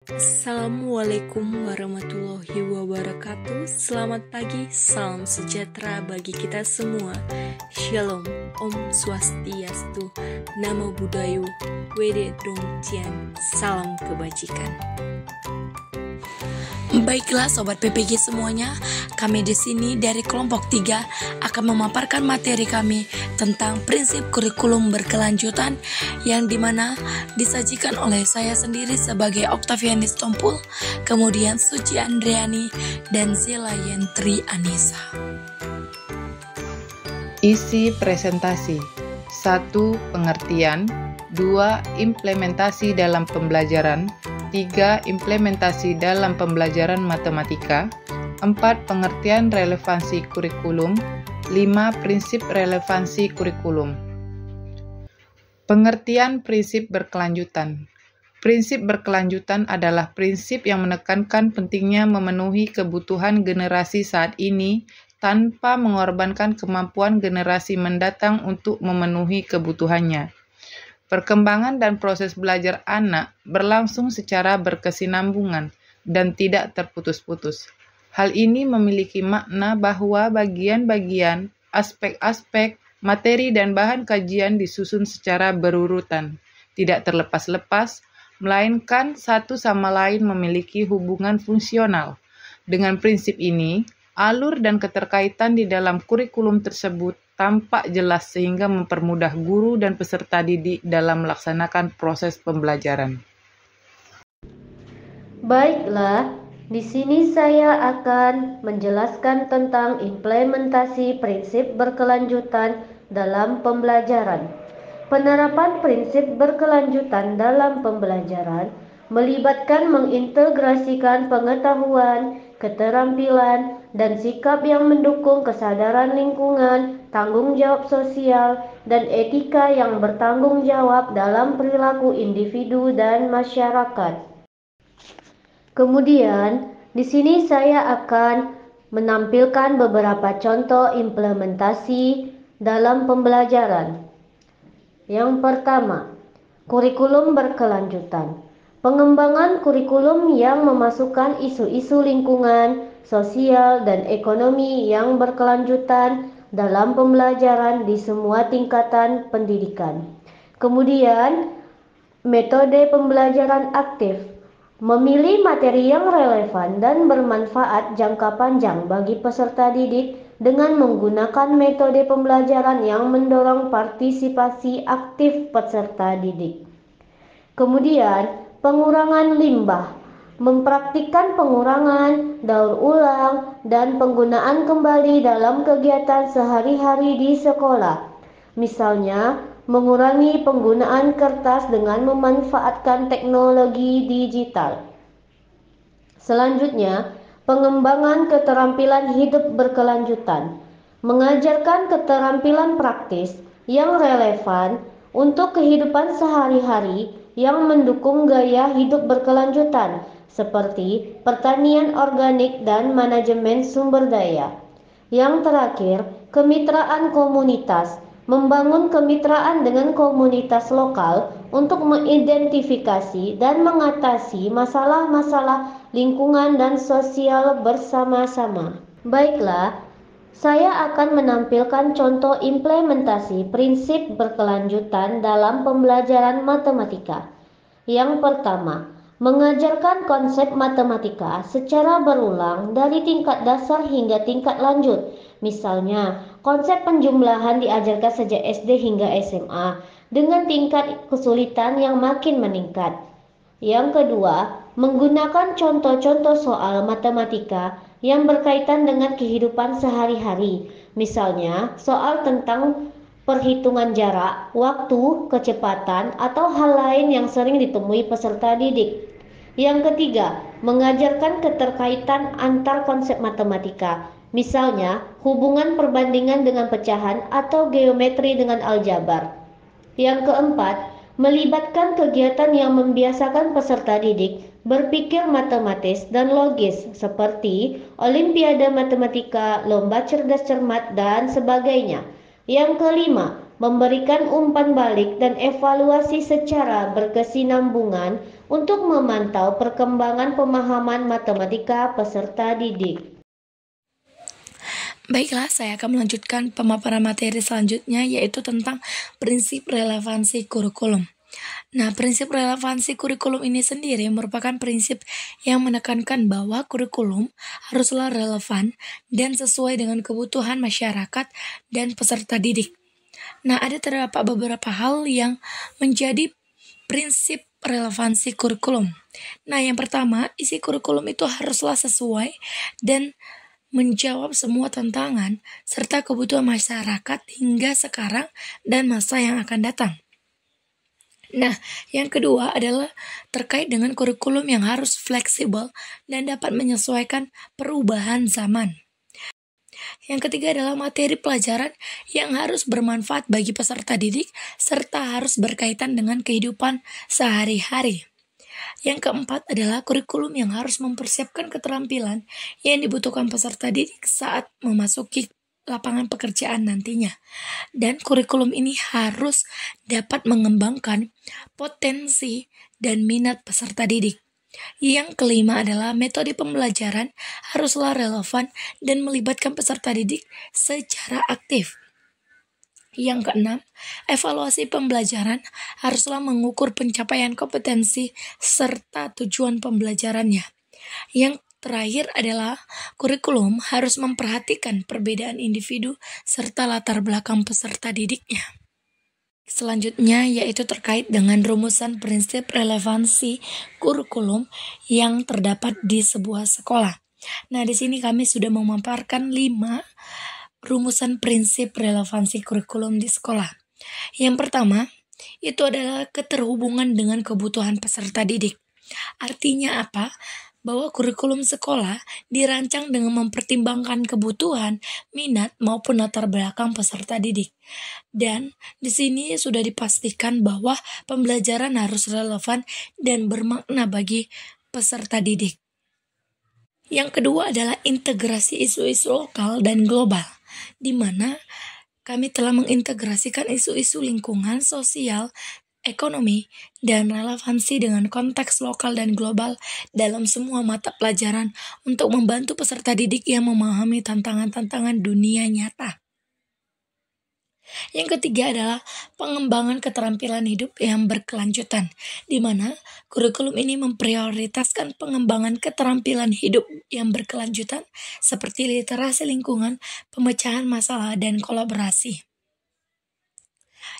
Assalamualaikum warahmatullahi wabarakatuh. Selamat pagi, salam sejahtera bagi kita semua. Shalom, Om Swastiastu, Namo Buddhaya, Wede Drongtian, salam kebajikan. Baiklah Sobat PPG semuanya, kami di sini dari kelompok 3 akan memaparkan materi kami tentang prinsip kurikulum berkelanjutan yang dimana disajikan oleh saya sendiri sebagai Oktavianis Tompul, kemudian Suci Andriani dan Zela Yentri Anissa. Isi presentasi: 1. Pengertian, 2. Implementasi dalam pembelajaran, 3. Implementasi dalam pembelajaran matematika, 4. Pengertian relevansi kurikulum, 5. Prinsip relevansi kurikulum. Pengertian prinsip berkelanjutan. Prinsip berkelanjutan adalah prinsip yang menekankan pentingnya memenuhi kebutuhan generasi saat ini tanpa mengorbankan kemampuan generasi mendatang untuk memenuhi kebutuhannya. Perkembangan dan proses belajar anak berlangsung secara berkesinambungan dan tidak terputus-putus. Hal ini memiliki makna bahwa bagian-bagian, aspek-aspek, materi dan bahan kajian disusun secara berurutan, tidak terlepas-lepas, melainkan satu sama lain memiliki hubungan fungsional. Dengan prinsip ini, alur dan keterkaitan di dalam kurikulum tersebut tampak jelas sehingga mempermudah guru dan peserta didik dalam melaksanakan proses pembelajaran. Baiklah, di sini saya akan menjelaskan tentang implementasi prinsip berkelanjutan dalam pembelajaran. Penerapan prinsip berkelanjutan dalam pembelajaran melibatkan mengintegrasikan pengetahuan, keterampilan, dan sikap yang mendukung kesadaran lingkungan, tanggung jawab sosial, dan etika yang bertanggung jawab dalam perilaku individu dan masyarakat. Kemudian, di sini saya akan menampilkan beberapa contoh implementasi dalam pembelajaran. Yang pertama, kurikulum berkelanjutan. Pengembangan kurikulum yang memasukkan isu-isu lingkungan, sosial, dan ekonomi yang berkelanjutan dalam pembelajaran di semua tingkatan pendidikan. Kemudian, metode pembelajaran aktif. Memilih materi yang relevan dan bermanfaat jangka panjang bagi peserta didik dengan menggunakan metode pembelajaran yang mendorong partisipasi aktif peserta didik. Kemudian, pengurangan limbah, mempraktikkan pengurangan, daur ulang, dan penggunaan kembali dalam kegiatan sehari-hari di sekolah. Misalnya, mengurangi penggunaan kertas dengan memanfaatkan teknologi digital. Selanjutnya, pengembangan keterampilan hidup berkelanjutan, mengajarkan keterampilan praktis yang relevan untuk kehidupan sehari-hari yang mendukung gaya hidup berkelanjutan seperti pertanian organik dan manajemen sumber daya. Yang terakhir, kemitraan komunitas, membangun kemitraan dengan komunitas lokal untuk mengidentifikasi dan mengatasi masalah-masalah lingkungan dan sosial bersama-sama. Baiklah, saya akan menampilkan contoh implementasi prinsip berkelanjutan dalam pembelajaran matematika. Yang pertama, mengajarkan konsep matematika secara berulang dari tingkat dasar hingga tingkat lanjut. Misalnya, konsep penjumlahan diajarkan sejak SD hingga SMA dengan tingkat kesulitan yang makin meningkat. Yang kedua, menggunakan contoh-contoh soal matematika yang berkaitan dengan kehidupan sehari-hari. Misalnya, soal tentang perhitungan jarak, waktu, kecepatan, atau hal lain yang sering ditemui peserta didik. Yang ketiga, mengajarkan keterkaitan antar konsep matematika. Misalnya, hubungan perbandingan dengan pecahan atau geometri dengan aljabar. Yang keempat, melibatkan kegiatan yang membiasakan peserta didik berpikir matematis dan logis seperti olimpiade matematika, lomba cerdas cermat, dan sebagainya. Yang kelima, memberikan umpan balik dan evaluasi secara berkesinambungan untuk memantau perkembangan pemahaman matematika peserta didik. Baiklah, saya akan melanjutkan pemaparan materi selanjutnya, yaitu tentang prinsip relevansi kurikulum. Nah, prinsip relevansi kurikulum ini sendiri merupakan prinsip yang menekankan bahwa kurikulum haruslah relevan dan sesuai dengan kebutuhan masyarakat dan peserta didik. Nah, ada terdapat beberapa hal yang menjadi prinsip relevansi kurikulum. Nah, yang pertama, isi kurikulum itu haruslah sesuai dan menjawab semua tantangan serta kebutuhan masyarakat hingga sekarang dan masa yang akan datang. Nah, yang kedua adalah terkait dengan kurikulum yang harus fleksibel dan dapat menyesuaikan perubahan zaman. Yang ketiga adalah materi pelajaran yang harus bermanfaat bagi peserta didik serta harus berkaitan dengan kehidupan sehari-hari. Yang keempat adalah kurikulum yang harus mempersiapkan keterampilan yang dibutuhkan peserta didik saat memasuki lapangan pekerjaan nantinya. Dan kurikulum ini harus dapat mengembangkan potensi dan minat peserta didik. Yang kelima adalah metode pembelajaran haruslah relevan dan melibatkan peserta didik secara aktif. Yang keenam, evaluasi pembelajaran haruslah mengukur pencapaian kompetensi serta tujuan pembelajarannya. Yang terakhir adalah kurikulum harus memperhatikan perbedaan individu serta latar belakang peserta didiknya. Selanjutnya yaitu terkait dengan rumusan prinsip relevansi kurikulum yang terdapat di sebuah sekolah. Nah, di sini kami sudah memaparkan 5 rumusan prinsip relevansi kurikulum di sekolah. Yang pertama, itu adalah keterhubungan dengan kebutuhan peserta didik. Artinya apa? Bahwa kurikulum sekolah dirancang dengan mempertimbangkan kebutuhan, minat, maupun latar belakang peserta didik. Dan di sini sudah dipastikan bahwa pembelajaran harus relevan dan bermakna bagi peserta didik. Yang kedua adalah integrasi isu-isu lokal dan global, di mana kami telah mengintegrasikan isu-isu lingkungan, sosial, ekonomi, dan relevansi dengan konteks lokal dan global dalam semua mata pelajaran untuk membantu peserta didik yang memahami tantangan-tantangan dunia nyata. Yang ketiga adalah pengembangan keterampilan hidup yang berkelanjutan, di mana kurikulum ini memprioritaskan pengembangan keterampilan hidup yang berkelanjutan seperti literasi lingkungan, pemecahan masalah, dan kolaborasi.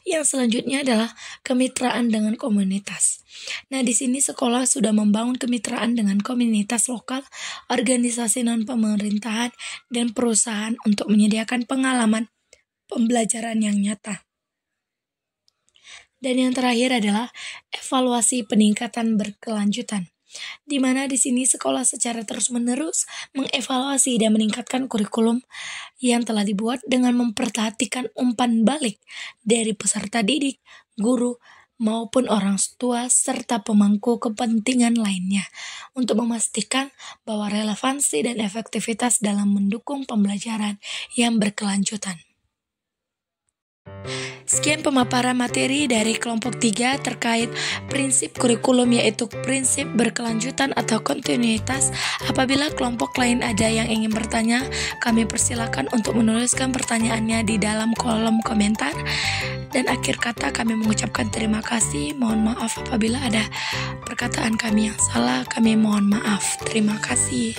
Yang selanjutnya adalah kemitraan dengan komunitas. Nah, di sini sekolah sudah membangun kemitraan dengan komunitas lokal, organisasi non-pemerintahan, dan perusahaan untuk menyediakan pengalaman pembelajaran yang nyata. Dan yang terakhir adalah evaluasi peningkatan berkelanjutan, di mana di sini sekolah secara terus-menerus mengevaluasi dan meningkatkan kurikulum yang telah dibuat dengan memperhatikan umpan balik dari peserta didik, guru, maupun orang tua serta pemangku kepentingan lainnya untuk memastikan bahwa relevansi dan efektivitas dalam mendukung pembelajaran yang berkelanjutan. Sekian pemaparan materi dari kelompok 3 terkait prinsip kurikulum, yaitu prinsip berkelanjutan atau kontinuitas. Apabila kelompok lain ada yang ingin bertanya, kami persilakan untuk menuliskan pertanyaannya di dalam kolom komentar. Dan akhir kata kami mengucapkan terima kasih. Mohon maaf apabila ada perkataan kami yang salah, kami mohon maaf. Terima kasih.